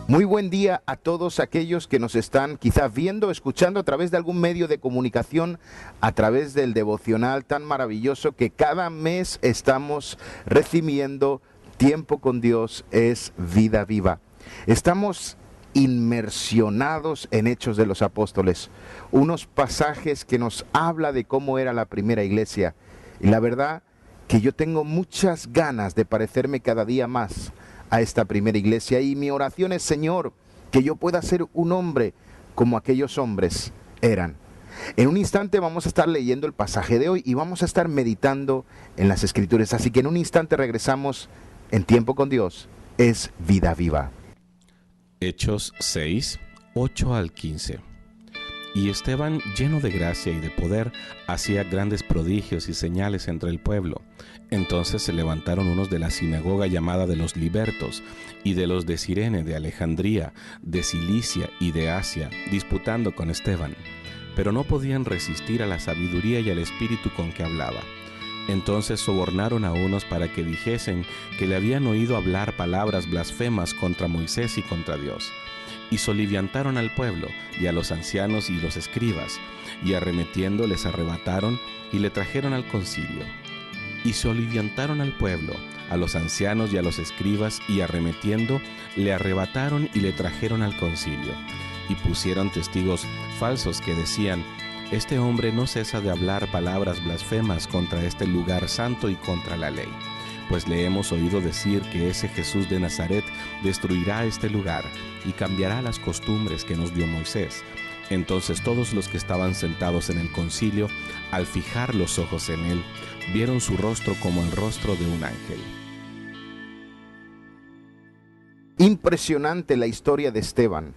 Muy buen día a todos aquellos que nos están quizás viendo, escuchando a través de algún medio de comunicación, a través del devocional tan maravilloso que cada mes estamos recibiendo. Tiempo con Dios es vida viva. Estamos inmersionados en Hechos de los Apóstoles, unos pasajes que nos habla de cómo era la primera iglesia. Y la verdad que yo tengo muchas ganas de parecerme cada día más a esta primera iglesia, y mi oración es: Señor, que yo pueda ser un hombre como aquellos hombres eran. En un instante vamos a estar leyendo el pasaje de hoy y vamos a estar meditando en las Escrituras, así que en un instante regresamos en Tiempo con Dios, es vida viva. Hechos 6, 8 al 15. Y Esteban, lleno de gracia y de poder, hacía grandes prodigios y señales entre el pueblo. Entonces se levantaron unos de la sinagoga llamada de los Libertos, y de los de Cirene, de Alejandría, de Cilicia y de Asia, disputando con Esteban. Pero no podían resistir a la sabiduría y al espíritu con que hablaba. Entonces sobornaron a unos para que dijesen que le habían oído hablar palabras blasfemas contra Moisés y contra Dios. Y soliviantaron al pueblo y a los ancianos y los escribas, y arremetiendo les arrebataron y le trajeron al concilio. Y soliviantaron al pueblo, a los ancianos y a los escribas, y arremetiendo le arrebataron y le trajeron al concilio. Y pusieron testigos falsos que decían: este hombre no cesa de hablar palabras blasfemas contra este lugar santo y contra la ley. Pues le hemos oído decir que ese Jesús de Nazaret destruirá este lugar y cambiará las costumbres que nos dio Moisés. Entonces todos los que estaban sentados en el concilio, al fijar los ojos en él, vieron su rostro como el rostro de un ángel. Impresionante la historia de Esteban.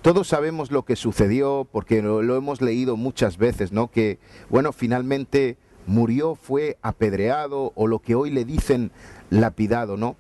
Todos sabemos lo que sucedió porque lo hemos leído muchas veces, ¿no? Que, bueno, finalmente murió, fue apedreado, o lo que hoy le dicen lapidado, ¿no?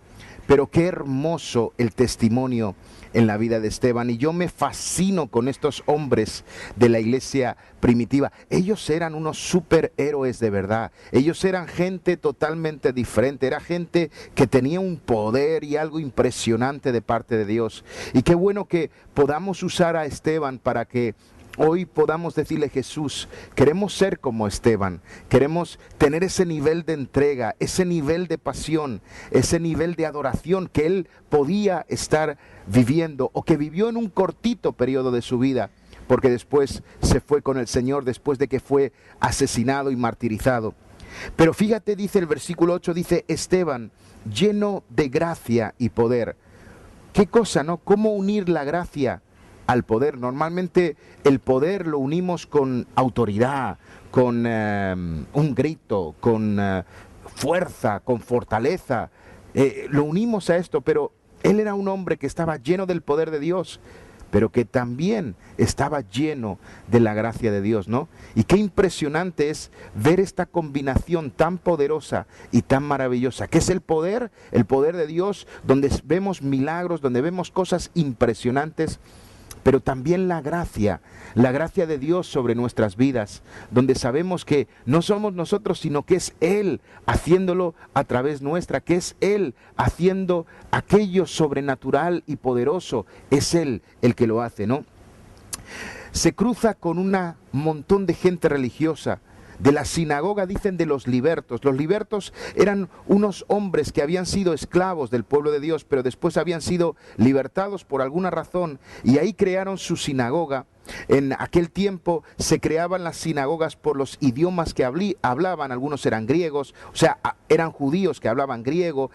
Pero qué hermoso el testimonio en la vida de Esteban, y yo me fascino con estos hombres de la iglesia primitiva. Ellos eran unos superhéroes de verdad, ellos eran gente totalmente diferente, era gente que tenía un poder y algo impresionante de parte de Dios. Y qué bueno que podamos usar a Esteban para que hoy podamos decirle: Jesús, queremos ser como Esteban, queremos tener ese nivel de entrega, ese nivel de pasión, ese nivel de adoración que él podía estar viviendo, o que vivió en un cortito periodo de su vida, porque después se fue con el Señor después de que fue asesinado y martirizado. Pero fíjate, dice el versículo 8, dice: Esteban, lleno de gracia y poder. ¿Qué cosa, no? ¿Cómo unir la gracia al poder? Normalmente el poder lo unimos con autoridad, con un grito, con fuerza, con fortaleza. Lo unimos a esto, pero él era un hombre que estaba lleno del poder de Dios, pero que también estaba lleno de la gracia de Dios, ¿no? Y qué impresionante es ver esta combinación tan poderosa y tan maravillosa, que es el poder de Dios, donde vemos milagros, donde vemos cosas impresionantes, pero también la gracia de Dios sobre nuestras vidas, donde sabemos que no somos nosotros, sino que es Él haciéndolo a través nuestra, que es Él haciendo aquello sobrenatural y poderoso, es Él el que lo hace, ¿no? Se cruza con un montón de gente religiosa, de la sinagoga, dicen, de los libertos. Los libertos eran unos hombres que habían sido esclavos del pueblo de Dios, pero después habían sido libertados por alguna razón, y ahí crearon su sinagoga. En aquel tiempo se creaban las sinagogas por los idiomas que hablaban. Algunos eran griegos, o sea, eran judíos que hablaban griego,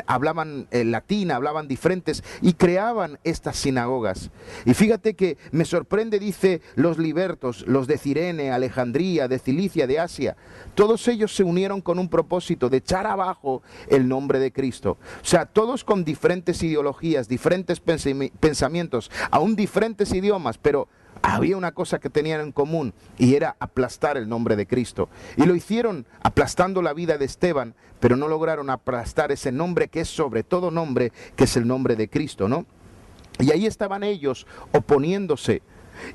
hablaban latín, hablaban diferentes, y creaban estas sinagogas. Y fíjate que me sorprende, dice, los libertos, los de Cirene, Alejandría, de Cilicia, de Asia, todos ellos se unieron con un propósito de echar abajo el nombre de Cristo. O sea, todos con diferentes ideologías, diferentes pensamientos, aún diferentes idiomas, pero había una cosa que tenían en común, y era aplastar el nombre de Cristo. Y lo hicieron aplastando la vida de Esteban, pero no lograron aplastar ese nombre que es sobre todo nombre, que es el nombre de Cristo, ¿no? Y ahí estaban ellos oponiéndose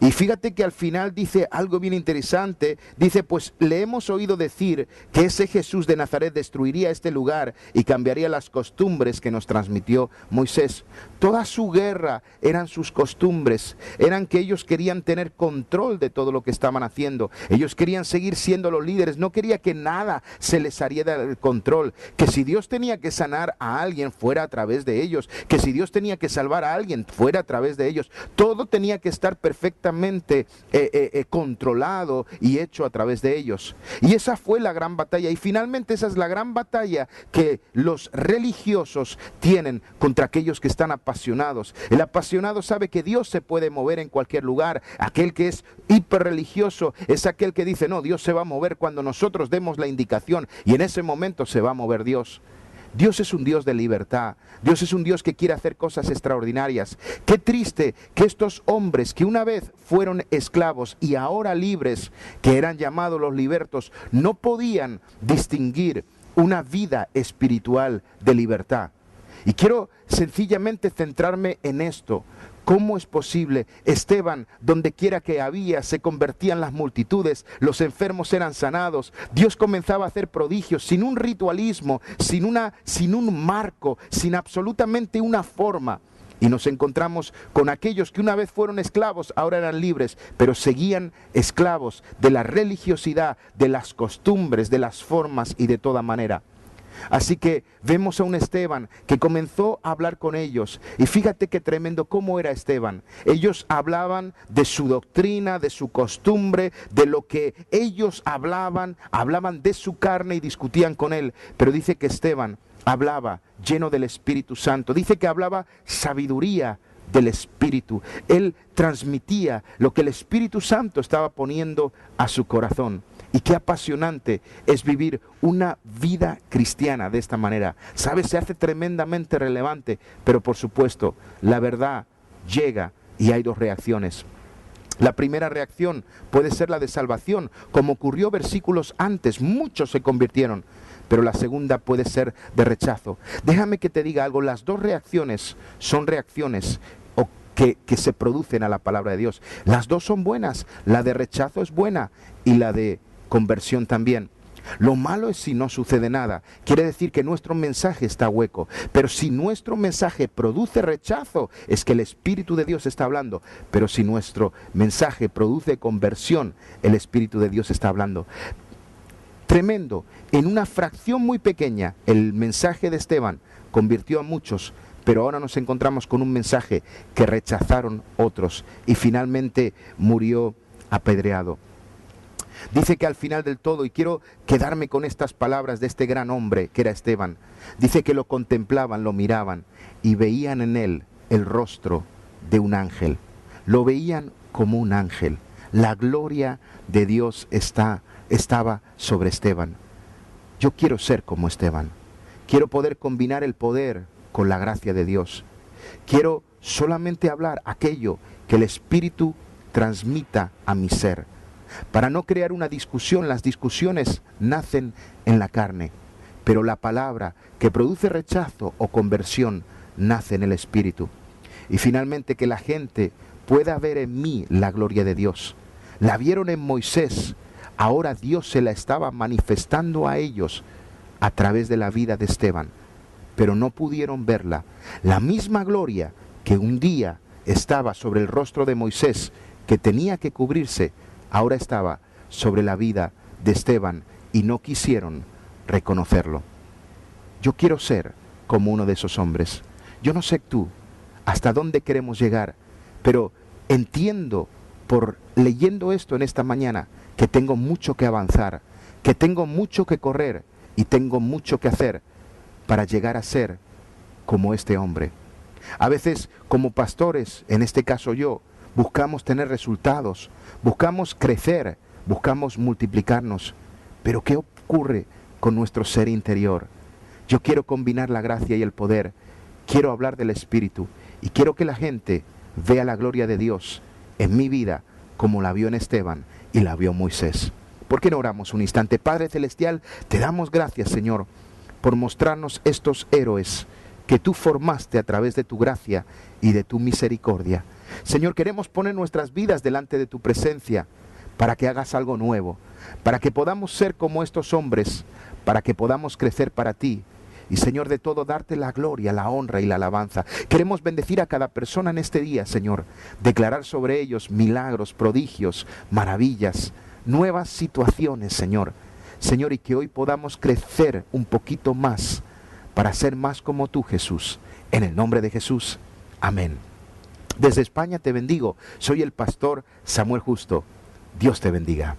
Y fíjate que al final dice algo bien interesante, dice, pues le hemos oído decir que ese Jesús de Nazaret destruiría este lugar y cambiaría las costumbres que nos transmitió Moisés. Toda su guerra eran sus costumbres, eran que ellos querían tener control de todo lo que estaban haciendo, ellos querían seguir siendo los líderes, no quería que nada se les saliera del control, que si Dios tenía que sanar a alguien fuera a través de ellos, que si Dios tenía que salvar a alguien fuera a través de ellos, todo tenía que estar perfectamente controlado y hecho a través de ellos. Y esa fue la gran batalla, y finalmente esa es la gran batalla que los religiosos tienen contra aquellos que están apasionados. El apasionado sabe que Dios se puede mover en cualquier lugar. Aquel que es hiperreligioso es aquel que dice, no, Dios se va a mover cuando nosotros demos la indicación, y en ese momento se va a mover Dios. Dios es un Dios de libertad. Dios es un Dios que quiere hacer cosas extraordinarias. Qué triste que estos hombres que una vez fueron esclavos y ahora libres, que eran llamados los libertos, no podían distinguir una vida espiritual de libertad. Y quiero sencillamente centrarme en esto. ¿Cómo es posible? Esteban, donde quiera que había, se convertían las multitudes, los enfermos eran sanados, Dios comenzaba a hacer prodigios, sin un ritualismo, sin un marco, sin absolutamente una forma. Y nos encontramos con aquellos que una vez fueron esclavos, ahora eran libres, pero seguían esclavos de la religiosidad, de las costumbres, de las formas y de toda manera. Así que vemos a un Esteban que comenzó a hablar con ellos, y fíjate qué tremendo cómo era Esteban. Ellos hablaban de su doctrina, de su costumbre, de lo que ellos hablaban de su carne y discutían con él, pero dice que Esteban hablaba lleno del Espíritu Santo, dice que hablaba sabiduría del Espíritu. Él transmitía lo que el Espíritu Santo estaba poniendo a su corazón. Y qué apasionante es vivir una vida cristiana de esta manera. ¿Sabes? Se hace tremendamente relevante, pero por supuesto, la verdad llega y hay dos reacciones. La primera reacción puede ser la de salvación, como ocurrió versículos antes, muchos se convirtieron, pero la segunda puede ser de rechazo. Déjame que te diga algo, las dos reacciones son reacciones que se producen a la palabra de Dios. Las dos son buenas, la de rechazo es buena y la de conversión también. Lo malo es si no sucede nada. Quiere decir que nuestro mensaje está hueco. Pero si nuestro mensaje produce rechazo, es que el Espíritu de Dios está hablando. Pero si nuestro mensaje produce conversión, el Espíritu de Dios está hablando. Tremendo. En una fracción muy pequeña, el mensaje de Esteban convirtió a muchos, pero ahora nos encontramos con un mensaje que rechazaron otros y finalmente murió apedreado. Dice que al final del todo, y quiero quedarme con estas palabras de este gran hombre que era Esteban, dice que lo contemplaban, lo miraban y veían en él el rostro de un ángel. Lo veían como un ángel. La gloria de Dios estaba sobre Esteban. Yo quiero ser como Esteban. Quiero poder combinar el poder con la gracia de Dios. Quiero solamente hablar aquello que el Espíritu transmita a mi ser. Para no crear una discusión, las discusiones nacen en la carne, pero la palabra que produce rechazo o conversión nace en el Espíritu. Y finalmente que la gente pueda ver en mí la gloria de Dios. La vieron en Moisés, ahora Dios se la estaba manifestando a ellos a través de la vida de Esteban, pero no pudieron verla. La misma gloria que un día estaba sobre el rostro de Moisés, que tenía que cubrirse, ahora estaba sobre la vida de Esteban y no quisieron reconocerlo. Yo quiero ser como uno de esos hombres. Yo no sé tú hasta dónde queremos llegar, pero entiendo por leyendo esto en esta mañana que tengo mucho que avanzar, que tengo mucho que correr y tengo mucho que hacer para llegar a ser como este hombre. A veces como pastores, en este caso yo, buscamos tener resultados, buscamos crecer, buscamos multiplicarnos. Pero ¿qué ocurre con nuestro ser interior? Yo quiero combinar la gracia y el poder. Quiero hablar del Espíritu y quiero que la gente vea la gloria de Dios en mi vida como la vio en Esteban y la vio Moisés. ¿Por qué no oramos un instante? Padre Celestial, te damos gracias, Señor, por mostrarnos estos héroes que tú formaste a través de tu gracia y de tu misericordia. Señor, queremos poner nuestras vidas delante de tu presencia para que hagas algo nuevo, para que podamos ser como estos hombres, para que podamos crecer para ti. Y Señor, de todo darte la gloria, la honra y la alabanza. Queremos bendecir a cada persona en este día, Señor, declarar sobre ellos milagros, prodigios, maravillas, nuevas situaciones, Señor. Señor, y que hoy podamos crecer un poquito más para ser más como tú, Jesús. En el nombre de Jesús. Amén. Desde España te bendigo. Soy el pastor Samuel Justo. Dios te bendiga.